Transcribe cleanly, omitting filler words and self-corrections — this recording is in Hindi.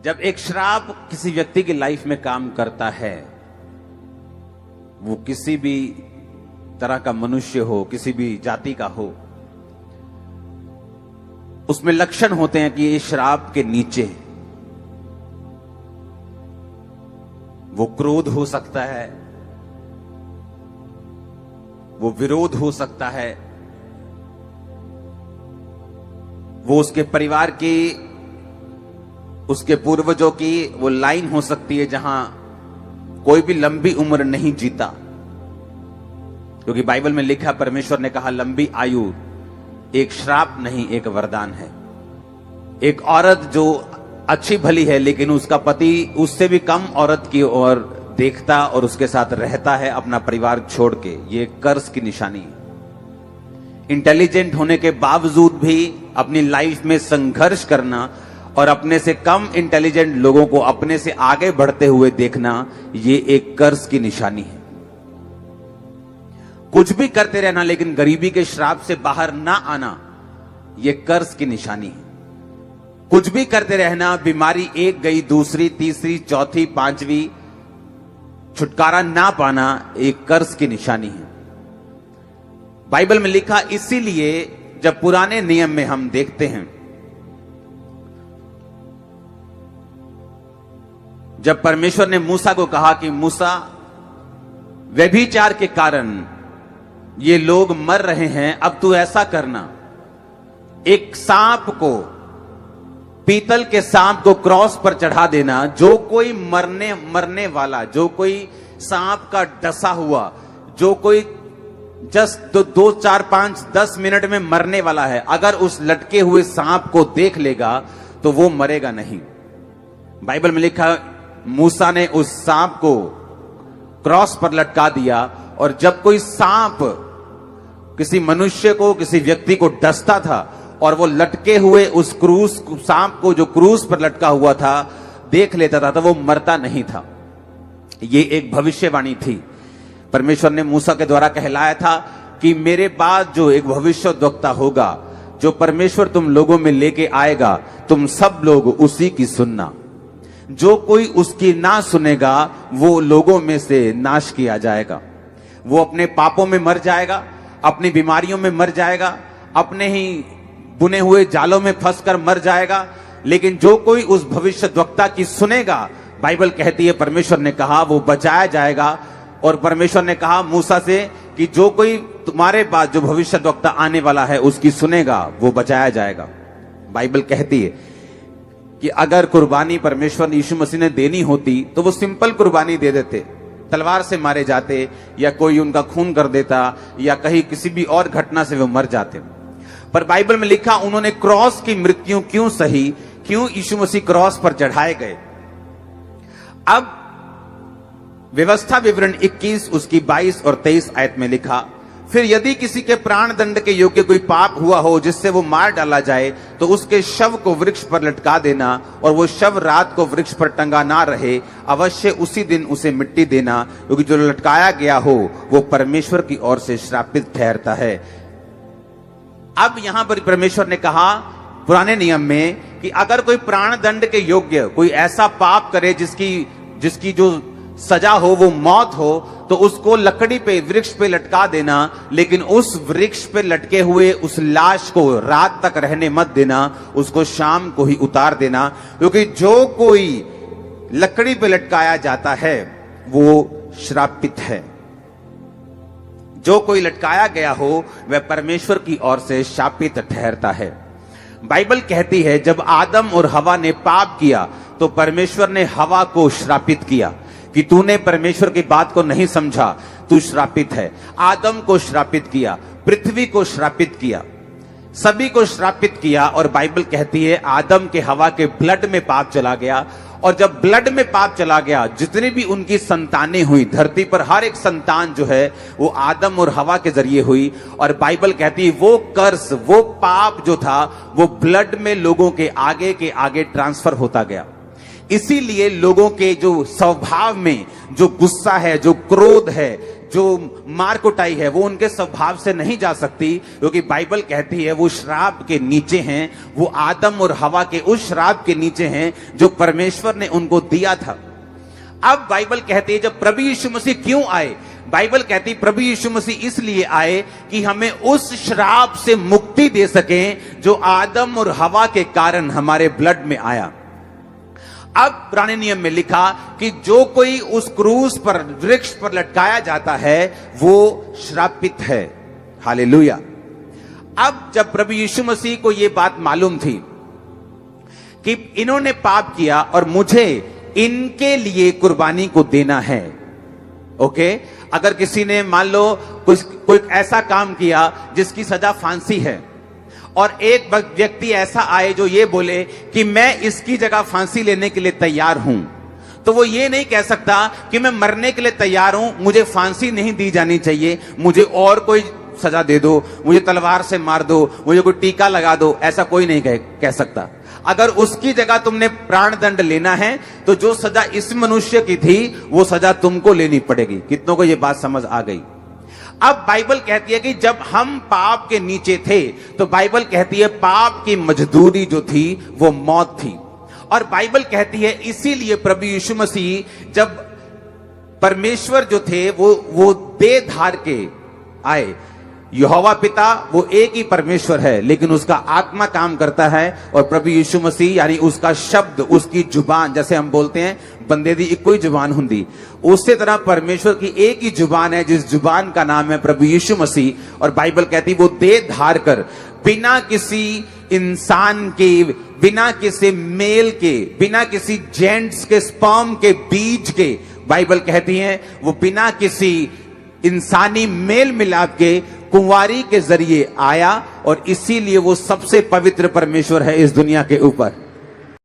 जब एक श्राप किसी व्यक्ति की लाइफ में काम करता है, वो किसी भी तरह का मनुष्य हो, किसी भी जाति का हो, उसमें लक्षण होते हैं कि ये श्राप के नीचे वो क्रोध हो सकता है, वो विरोध हो सकता है, वो उसके परिवार की, उसके पूर्वजों की वो लाइन हो सकती है जहां कोई भी लंबी उम्र नहीं जीता, क्योंकि बाइबल में लिखा, परमेश्वर ने कहा लंबी आयु एक श्राप नहीं एक वरदान है। एक औरत जो अच्छी भली है लेकिन उसका पति उससे भी कम औरत की ओर देखता और उसके साथ रहता है अपना परिवार छोड़ के, ये कर्ज की निशानी है। इंटेलिजेंट होने के बावजूद भी अपनी लाइफ में संघर्ष करना और अपने से कम इंटेलिजेंट लोगों को अपने से आगे बढ़ते हुए देखना, ये एक कर्ज की निशानी है। कुछ भी करते रहना लेकिन गरीबी के श्राप से बाहर ना आना, ये कर्ज की निशानी है। कुछ भी करते रहना, बीमारी एक गई, दूसरी, तीसरी, चौथी, पांचवी, छुटकारा ना पाना, एक कर्ज की निशानी है। बाइबल में लिखा, इसीलिए जब पुराने नियम में हम देखते हैं, जब परमेश्वर ने मूसा को कहा कि मूसा, व्यभिचार के कारण ये लोग मर रहे हैं, अब तू ऐसा करना, एक सांप को, पीतल के सांप को क्रॉस पर चढ़ा देना। जो कोई मरने वाला, जो कोई सांप का डसा हुआ, जो कोई जस्ट 2, 4, 5, 10 मिनट में मरने वाला है, अगर उस लटके हुए सांप को देख लेगा तो वो मरेगा नहीं। बाइबल में लिखा, मूसा ने उस सांप को क्रॉस पर लटका दिया, और जब कोई सांप किसी मनुष्य को, किसी व्यक्ति को डसता था और वो लटके हुए उस सांप को जो क्रूस पर लटका हुआ था देख लेता था, तो वो मरता नहीं था। ये एक भविष्यवाणी थी। परमेश्वर ने मूसा के द्वारा कहलाया था कि मेरे बाद जो एक भविष्यद्वक्ता होगा, जो परमेश्वर तुम लोगों में लेके आएगा, तुम सब लोग उसी की सुनना। जो कोई उसकी ना सुनेगा वो लोगों में से नाश किया जाएगा। वो अपने पापों में मर जाएगा, अपनी बीमारियों में मर जाएगा, अपने ही बुने हुए जालों में फंसकर मर जाएगा। लेकिन जो कोई उस भविष्यद्वक्ता की सुनेगा, बाइबल कहती है, परमेश्वर ने कहा, वो बचाया जाएगा। और परमेश्वर ने कहा मूसा से कि जो कोई तुम्हारे पास जो भविष्यद्वक्ता आने वाला है उसकी सुनेगा, वो बचाया जाएगा। बाइबल कहती है कि अगर कुर्बानी परमेश्वर यीशु मसीह ने देनी होती तो वो सिंपल कुर्बानी दे देते, तलवार से मारे जाते, या कोई उनका खून कर देता, या कहीं किसी भी और घटना से वो मर जाते। पर बाइबल में लिखा, उन्होंने क्रॉस की मृत्यु क्यों सही, क्यों यीशु मसीह क्रॉस पर चढ़ाए गए। अब व्यवस्था विवरण 21 उसकी 22 और 23 आयत में लिखा, फिर यदि किसी के प्राण दंड के योग्य कोई पाप हुआ हो जिससे वो मार डाला जाए, तो उसके शव को वृक्ष पर लटका देना, और वो शव रात को वृक्ष पर टंगा ना रहे, अवश्य उसी दिन उसे मिट्टी देना, क्योंकि जो लटकाया गया हो वो परमेश्वर की ओर से श्रापित ठहरता है। अब यहां पर परमेश्वर ने कहा पुराने नियम में कि अगर कोई प्राण दंड के योग्य कोई ऐसा पाप करे जिसकी जो सजा हो वो मौत हो, तो उसको लकड़ी पे, वृक्ष पे लटका देना, लेकिन उस वृक्ष पे लटके हुए उस लाश को रात तक रहने मत देना, उसको शाम को ही उतार देना, क्योंकि जो कोई लकड़ी पे लटकाया जाता है वो श्रापित है। जो कोई लटकाया गया हो वह परमेश्वर की ओर से शापित ठहरता है। बाइबल कहती है, जब आदम और हवा ने पाप किया तो परमेश्वर ने हवा को श्रापित किया कि तूने परमेश्वर की बात को नहीं समझा, तू श्रापित है। आदम को श्रापित किया, पृथ्वी को श्रापित किया, सभी को श्रापित किया। और बाइबल कहती है, आदम के हवा के ब्लड में पाप चला गया, और जब ब्लड में पाप चला गया, जितनी भी उनकी संतानें हुई, धरती पर हर एक संतान जो है वो आदम और हवा के जरिए हुई। और बाइबल कहती है, वो कर्स, वो पाप जो था वो ब्लड में लोगों के आगे ट्रांसफर होता गया। इसीलिए लोगों के जो स्वभाव में जो गुस्सा है, जो क्रोध है, जो मार कुटाई है वो उनके स्वभाव से नहीं जा सकती, क्योंकि बाइबल कहती है वो श्राप के नीचे हैं, वो आदम और हवा के उस श्राप के नीचे हैं जो परमेश्वर ने उनको दिया था। अब बाइबल कहती है जब प्रभु यीशु मसीह क्यों आए, बाइबल कहती प्रभु यीशु मसीह इसलिए आए कि हमें उस श्राप से मुक्ति दे सकें जो आदम और हवा के कारण हमारे ब्लड में आया। अब पुराने नियम में लिखा कि जो कोई उस क्रूस पर, वृक्ष पर लटकाया जाता है वो श्रापित है। हालेलुया। अब जब प्रभु यीशु मसीह को यह बात मालूम थी कि इन्होंने पाप किया और मुझे इनके लिए कुर्बानी को देना है, ओके, अगर किसी ने मान लो कोई ऐसा काम किया जिसकी सजा फांसी है और एक व्यक्ति ऐसा आए जो ये बोले कि मैं इसकी जगह फांसी लेने के लिए तैयार हूं, तो वो ये नहीं कह सकता कि मैं मरने के लिए तैयार हूं, मुझे फांसी नहीं दी जानी चाहिए, मुझे और कोई सजा दे दो, मुझे तलवार से मार दो, मुझे कोई टीका लगा दो। ऐसा कोई नहीं कह सकता। अगर उसकी जगह तुमने प्राण दंड लेना है तो जो सजा इस मनुष्य की थी वो सजा तुमको लेनी पड़ेगी। कितनों को ये बात समझ आ गई? अब बाइबल कहती है कि जब हम पाप के नीचे थे तो बाइबल कहती है पाप की मजदूरी जो थी वो मौत थी। और बाइबल कहती है इसीलिए प्रभु यीशु मसीह जब परमेश्वर जो थे वो देह धार के आए। यहोवा पिता वो एक ही परमेश्वर है, लेकिन उसका आत्मा काम करता है और प्रभु यीशु मसीह यानी उसका शब्द, उसकी जुबान, जैसे हम बोलते हैं बंदे दी एक कोई जुबान हुंदी, उसी तरह परमेश्वर की एक ही जुबान है जिस जुबान का नाम है प्रभु यीशु मसीह। और बाइबल कहती वो देह धार कर बिना किसी इंसान के, बिना किसी मेल के, बिना किसी जेंट्स के स्पर्म के बीज के, बाइबल कहती है वो बिना किसी इंसानी मेल मिलाप के कुंवारी के जरिए आया और इसीलिए वो सबसे पवित्र परमेश्वर है इस दुनिया के ऊपर।